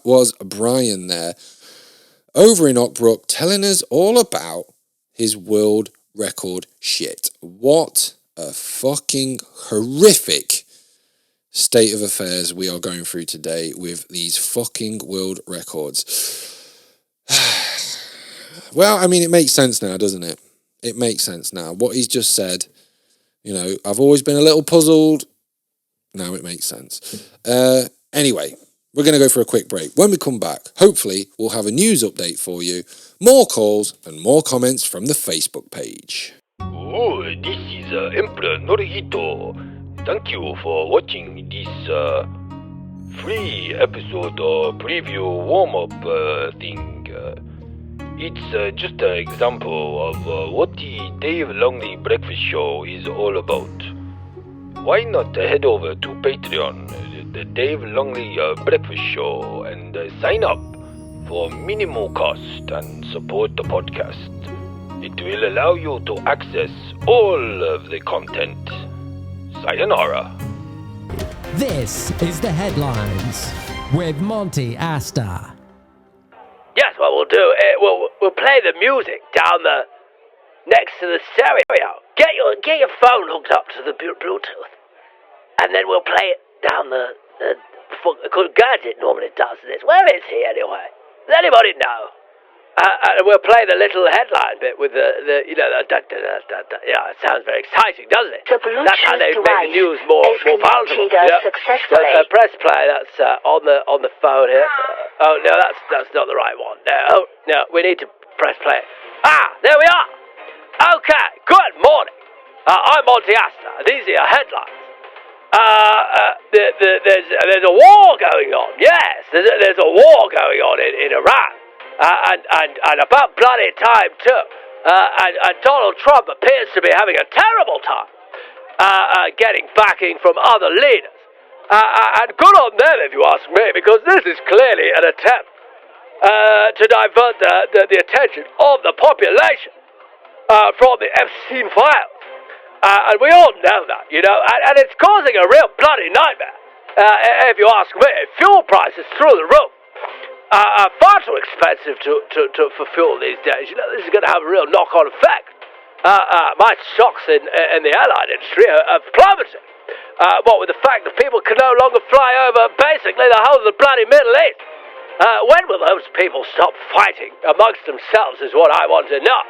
was Brian there over in Ockbrook telling us all about his world record shit. What a fucking horrific state of affairs we are going through today with these fucking world records. Well, I mean, it makes sense now, doesn't it? It makes sense now. What he's just said, you know, I've always been a little puzzled. Now it makes sense. Anyway, we're going to go for a quick break. When we come back, hopefully we'll have a news update for you, more calls and more comments from the Facebook page. Oh, this is Emperor Norihito. Thank you for watching this free episode preview warm-up thing. It's just an example of what the Dave Longley Breakfast Show is all about. Why not head over to Patreon, the Dave Longley Breakfast Show, and sign up for minimal cost and support the podcast. It will allow you to access all of the content. Sayonara. This is the Headlines with Monty Astor. Yes, what we'll do, we'll play the music down the next to the stereo. Get your phone hooked up to the Bluetooth, and then we'll play it down the good gadget normally does this. Where is he anyway? Does anybody know? And we'll play the little headline bit with the you know, the da-da-da-da-da. Yeah, it sounds very exciting, doesn't it? That's how they make the news more palatable. Yeah. Press play. That's on the phone here. Oh no, that's not the right one. No, we need to press play. There we are. Okay, good morning. I'm Monty Astor. These are your headlines. There's a war going on. Yes, there's a war going on in Iran. And about bloody time too. And Donald Trump appears to be having a terrible time getting backing from other leaders. And good on them, if you ask me, because this is clearly an attempt to divert the attention of the population from the Epstein files. And we all know that, you know, and it's causing a real bloody nightmare, if you ask me. Fuel prices through the roof. Far too expensive for fuel these days. You know, this is going to have a real knock-on effect. My stocks in the airline industry are plummeting. What with the fact that people can no longer fly over basically the whole of the bloody Middle East. When will those people stop fighting amongst themselves is what I want to know.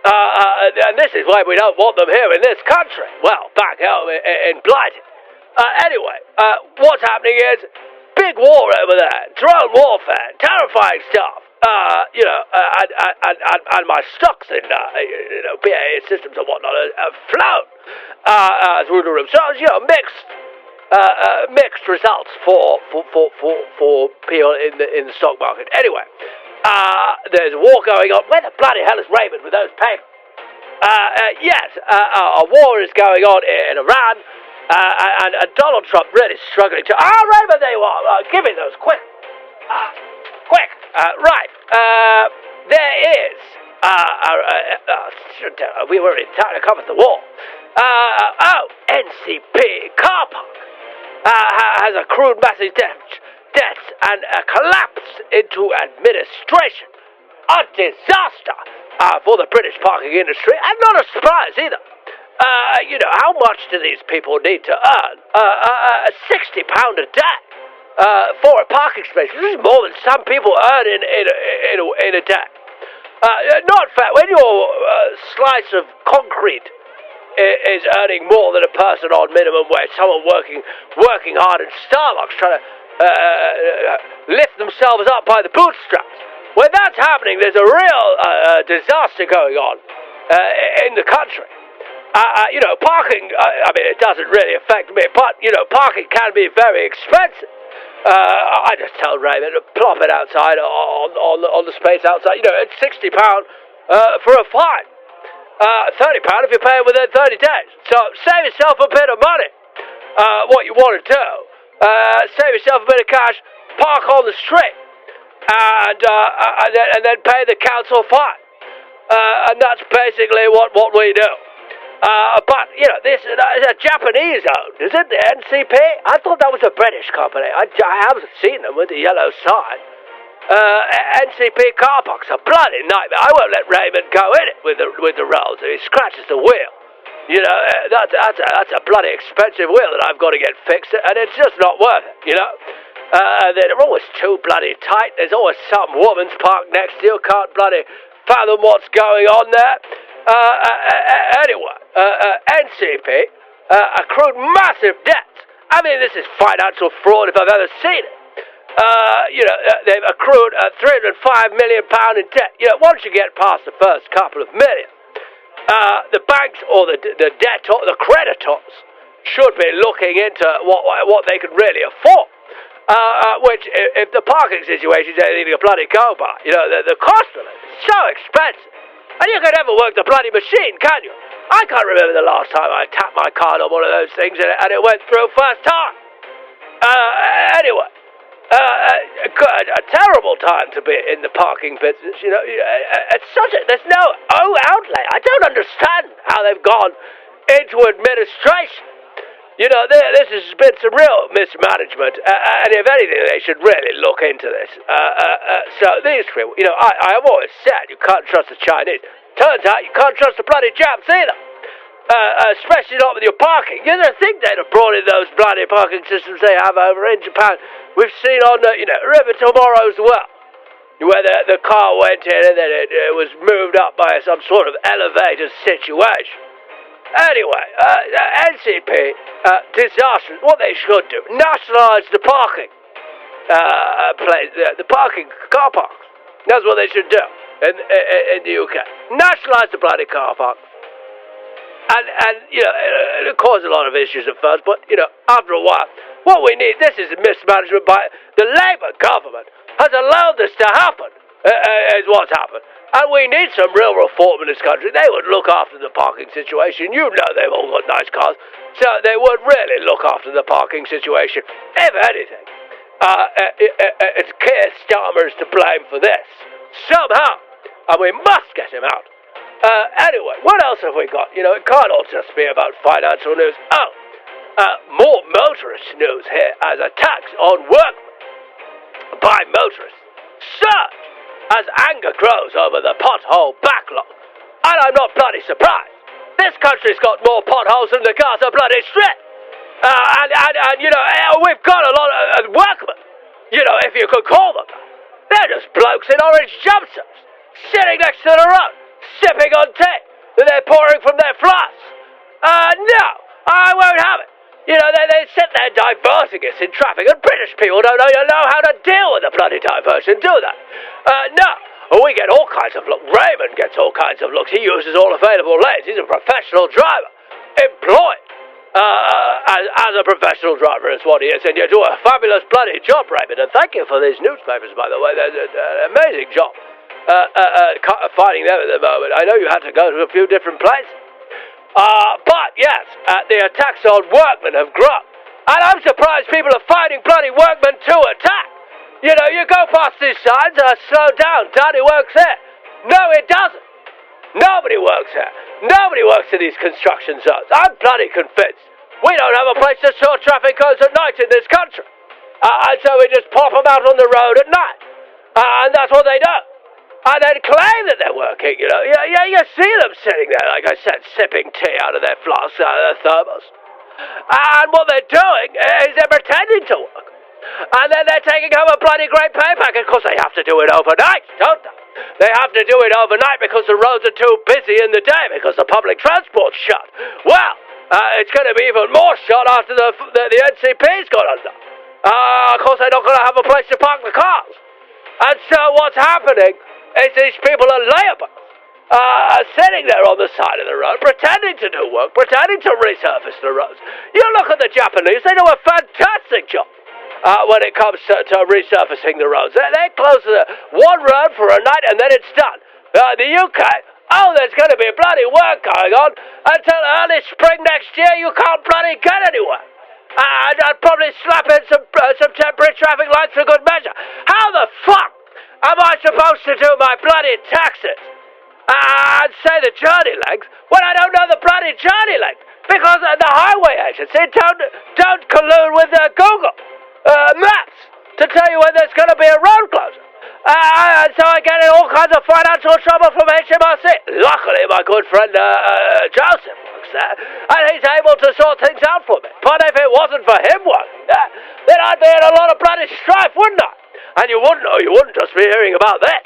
And this is why we don't want them here in this country. Well, back home in Blighty. Anyway, what's happening is big war over there, drone warfare, terrifying stuff. You know, and my stocks in BAE systems and whatnot have flown through the roof. So you know, mixed results for people in the stock market. Anyway, there's a war going on. Where the bloody hell is Raymond with those papers? Yes, a war is going on in Iran. And Donald Trump really struggling to... Raymond, there you are. Give me those, quick. Quick. Right. There is... we were in time to cover the war. NCP car park has accrued massive deaths and collapsed into administration. A disaster for the British parking industry, and not a surprise either. You know, how much do these people need to earn? £60 a day for a parking space. This is more than some people earn in a day. Not fair. When your slice of concrete is earning more than a person on minimum wage, someone working hard in Starbucks trying to lift themselves up by the bootstraps. When that's happening, there's a real disaster going on in the country. You know, parking, I mean, it doesn't really affect me, but, you know, parking can be very expensive. I just tell Raymond to plop it outside on the space outside. You know, it's £60 for a fine. £30 if you pay it within 30 days. So save yourself a bit of money. What you want to do, save yourself a bit of cash, park on the street, and then pay the council fine. And that's basically what we do. But, you know, this is a Japanese owned, is it, the NCP? I thought that was a British company. I haven't seen them with the yellow sign. NCP car park's a bloody nightmare. I won't let Raymond go in it with the rolls. He scratches the wheel. You know, that's a bloody expensive wheel that I've got to get fixed, and it's just not worth it, you know. They're always too bloody tight. There's always some woman's parked next to you. Can't bloody fathom what's going on there. Anyway, NCP accrued massive debts. I mean, this is financial fraud if I've ever seen it. They've accrued £305 million in debt. You know, once you get past the first couple of million, the banks or the debtor, the creditors, should be looking into what they can really afford. Which, if the parking situation is anything to bloody go by, you know, the cost of it is so expensive. And you can never work the bloody machine, can you? I can't remember the last time I tapped my card on one of those things and it went through first time. Anyway, a terrible time to be in the parking business, you know. There's no outlay. I don't understand how they've gone into administration. You know, this has been some real mismanagement, and if anything, they should really look into this. So these people, you know, I have always said you can't trust the Chinese. Turns out you can't trust the bloody Japs either, especially not with your parking. You don't think they'd have brought in those bloody parking systems they have over in Japan. We've seen on the, River Tomorrow as well, where the car went in and then it was moved up by some sort of elevator situation. Anyway, NCP, disastrous. What they should do, nationalise the parking the parking car parks. That's what they should do in the UK. Nationalise the bloody car park. And it caused a lot of issues at first, but, after a while, what we need, this is mismanagement by the Labour government, has allowed this to happen, is what's happened. And we need some real reform in this country. They would look after the parking situation. You know they've all got nice cars. So they would really look after the parking situation. If anything, it's Keir Starmer is to blame for this. Somehow. And we must get him out. Anyway, what else have we got? It can't all just be about financial news. More motorist news here as attacks on workmen by motorists surge as anger grows over the pothole backlog. And I'm not bloody surprised. This country's got more potholes than the Gaza bloody Strip. We've got a lot of workmen, if you could call them that. They're just blokes in orange jumpsuits, sitting next to the road, sipping on tea that they're pouring from their flasks. No, I won't have it. They sit there diverting us in traffic, and British people don't know how to deal with the bloody diversion, do they? No, we get all kinds of looks. Raymond gets all kinds of looks. He uses all available lanes. He's a professional driver, employed as a professional driver is what he is, and you do a fabulous bloody job, Raymond, and thank you for these newspapers, by the way. They're an amazing job finding them at the moment. I know you had to go to a few different places. But yes, the attacks on workmen have grown. And I'm surprised people are finding bloody workmen to attack. You go past these signs, slow down, Daddy works here. No, it doesn't. Nobody works here. Nobody works in these construction zones. I'm bloody convinced. We don't have a place to sort traffic codes at night in this country. And so we just pop them out on the road at night. And that's what they do. And then claim that they're working, you see them sitting there, like I said, sipping tea out of their flasks, out of their thermos. And what they're doing is they're pretending to work. And then they're taking home a bloody great pay packet, because they have to do it overnight, don't they? They have to do it overnight because the roads are too busy in the day, because the public transport's shut. Well, it's going to be even more shut after the NCP's gone under. Of course, they're not going to have a place to park the cars. And so what's happening is these people are labour, sitting there on the side of the road, pretending to do work, pretending to resurface the roads. You look at the Japanese, they do a fantastic job when it comes to resurfacing the roads. They close one road for a night and then it's done. The UK, there's going to be bloody work going on until early spring next year. You can't bloody get anywhere. And I'd probably slap in some temporary traffic lights for good measure. How the fuck am I supposed to do my bloody taxes and say the journey length when I don't know the bloody journey length? Because the highway agency don't collude with Google Maps to tell you when there's going to be a road closure. So I get in all kinds of financial trouble from HMRC. Luckily, my good friend Joseph works there, and he's able to sort things out for me. But if it wasn't for him working there, then I'd be in a lot of bloody strife, wouldn't I? And you wouldn't just be hearing about that.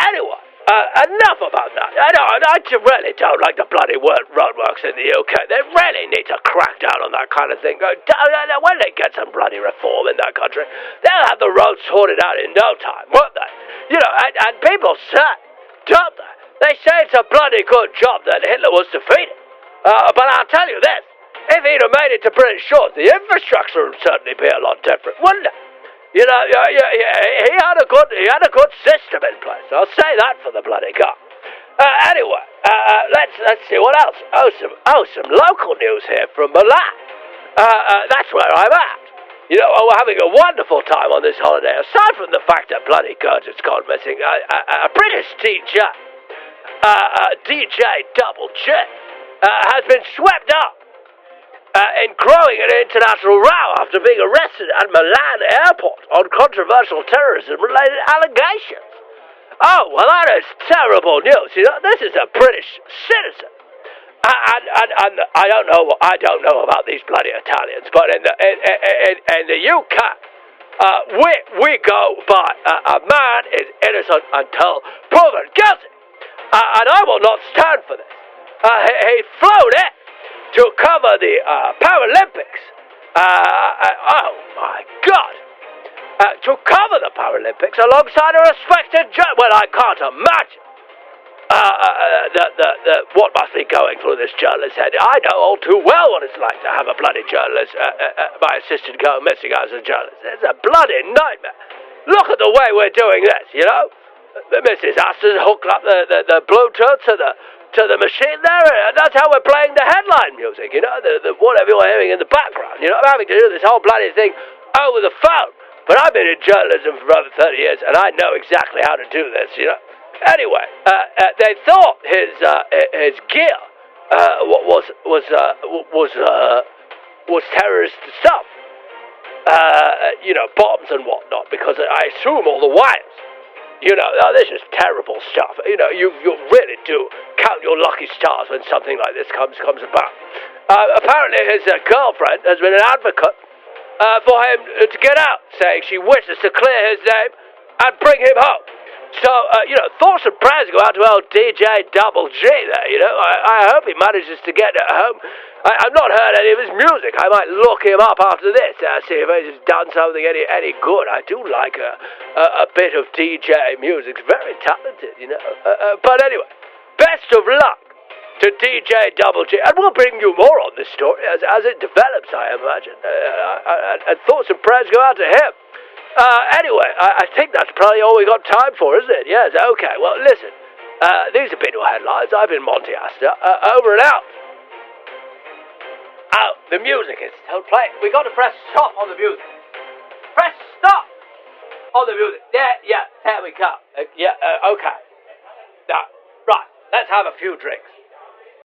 Anyway, enough about that. I really don't like the bloody roadworks in the UK. They really need to crack down on that kind of thing. When they get some bloody reform in that country, they'll have the roads sorted out in no time, won't they? And people say, don't they? They say it's a bloody good job that Hitler was defeated. But I'll tell you this, if he'd have made it to British shores, the infrastructure would certainly be a lot different, wouldn't it? He had a good system in place. I'll say that for the bloody guy. Anyway, let's see what else. Some local news here from Milan. That's where I'm at. We're having a wonderful time on this holiday. Aside from the fact that bloody Gurgen's gone missing, a British DJ, DJ Double J, has been swept up in growing an international row after being arrested at Milan airport on controversial terrorism-related allegations. Oh, well, that is terrible news. This is a British citizen. And I don't know about these bloody Italians, but in the UK, we go by a man is innocent until proven guilty. And I will not stand for this. He flew in to cover the Paralympics. Oh, my God. To cover the Paralympics alongside a respected judge. Well, I can't imagine what must be going through this journalist's head. I know all too well what it's like to have a bloody journalist, my assistant go missing as a journalist. It's a bloody nightmare. Look at the way we're doing this, Mrs. Astor's hooked up the Bluetooth to the machine there, and that's how we're playing the headline music, the whatever you're hearing in the background. I'm having to do this whole bloody thing over the phone. But I've been in journalism for over 30 years, and I know exactly how to do this, Anyway, they thought his gear was terrorist stuff, bombs and whatnot, because I assume all the wires. This is terrible stuff. You really do count your lucky stars when something like this comes about. Apparently his girlfriend has been an advocate for him to get out, saying she wishes to clear his name and bring him home. So, thoughts and prayers go out to old DJ Double G there, I hope he manages to get home. I've not heard any of his music. I might look him up after this, see if he's done something any good. I do like a bit of DJ music. It's very talented, But anyway, best of luck to DJ Double G. And we'll bring you more on this story as it develops, I imagine. And thoughts and prayers go out to him. Anyway, I think that's probably all we got time for, isn't it? Yes, okay. Well, listen, these have been your headlines. I've been Monty Astor. Over and out. Oh, the music is still playing. We got to press stop on the music. Press stop on the music. There we go. Okay. Now, right, let's have a few drinks.